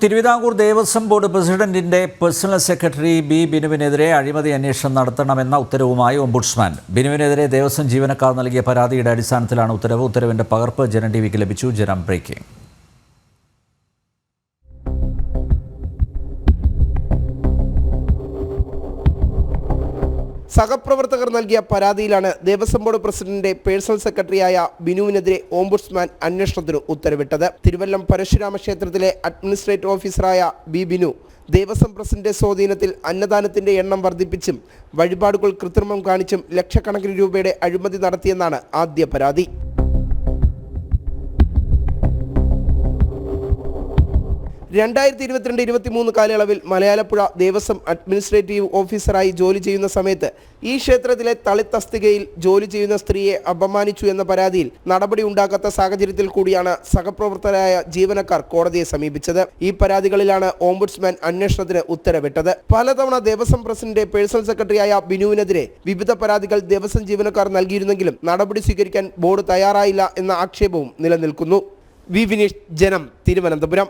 Thiruvithamkoor Devaswom board പ്രസിഡന്റിന്റെ personal secretary B ബിനുവിനെതിരെ അഴിമതി അന്വേഷണം നടത്തണമെന്ന ഉത്തരവുമായി ഓംബുഡ്സ്മാൻ. ബിനുവിനെതിരെ ദേവസ്വം ജീവനക്കാർ നൽകിയ പരാതിയുടെ അടിസ്ഥാനത്തിലാണ് ഉത്തരവ്. ഉത്തരവിന്റെ പകർപ്പ് ജനം ടിവിക്ക് ലഭിച്ചു. ജനം ബ്രേക്കിംഗ്. സഹപ്രവർത്തകർ നൽകിയ പരാതിയിലാണ് ദേവസ്വം ബോർഡ് പ്രസിഡന്റിന്റെ പേഴ്സണൽ സെക്രട്ടറിയായ ബിനുവിനെതിരെ ഓംബുഡ്സ്മാൻ അന്വേഷണത്തിന് ഉത്തരവിട്ടത്. തിരുവല്ലം പരശുരാമ ക്ഷേത്രത്തിലെ അഡ്മിനിസ്ട്രേറ്റീവ് ഓഫീസറായ ബി ബിനു ദേവസ്വം പ്രസിഡന്റിന്റെ സ്വാധീനത്തിൽ അന്നദാനത്തിന്റെ എണ്ണം വർദ്ധിപ്പിച്ചും വഴിപാടുകൾ കൃത്രിമം കാണിച്ചും ലക്ഷക്കണക്കിന് രൂപയുടെ അഴിമതി നടത്തിയെന്നാണ് ആദ്യ പരാതി. രണ്ടായിരത്തി 2022-23 കാലയളവിൽ മലയാലപ്പുഴ ദേവസ്വം അഡ്മിനിസ്ട്രേറ്റീവ് ഓഫീസറായി ജോലി ചെയ്യുന്ന സമയത്ത് ഈ ക്ഷേത്രത്തിലെ തളിത്തസ്തികയിൽ ജോലി ചെയ്യുന്ന സ്ത്രീയെ അപമാനിച്ചു എന്ന പരാതിയിൽ നടപടി ഉണ്ടാക്കാത്ത സാഹചര്യത്തിൽ കൂടിയാണ് സഹപ്രവർത്തകരായ ജീവനക്കാർ കോടതിയെ സമീപിച്ചത്. ഈ പരാതികളിലാണ് ഓംബുഡ്സ്മാൻ അന്വേഷണത്തിന് ഉത്തരവിട്ടത്. പലതവണ ദേവസ്വം പ്രസിഡന്റ് പേഴ്സണൽ സെക്രട്ടറിയായ ബിനുവിനെതിരെ വിവിധ പരാതികൾ ദേവസ്വം ജീവനക്കാർ നൽകിയിരുന്നെങ്കിലും നടപടി സ്വീകരിക്കാൻ ബോർഡ് തയ്യാറായില്ല എന്ന ആക്ഷേപവും നിലനിൽക്കുന്നു. വി വിനീഷ്, ജനം, തിരുവനന്തപുരം.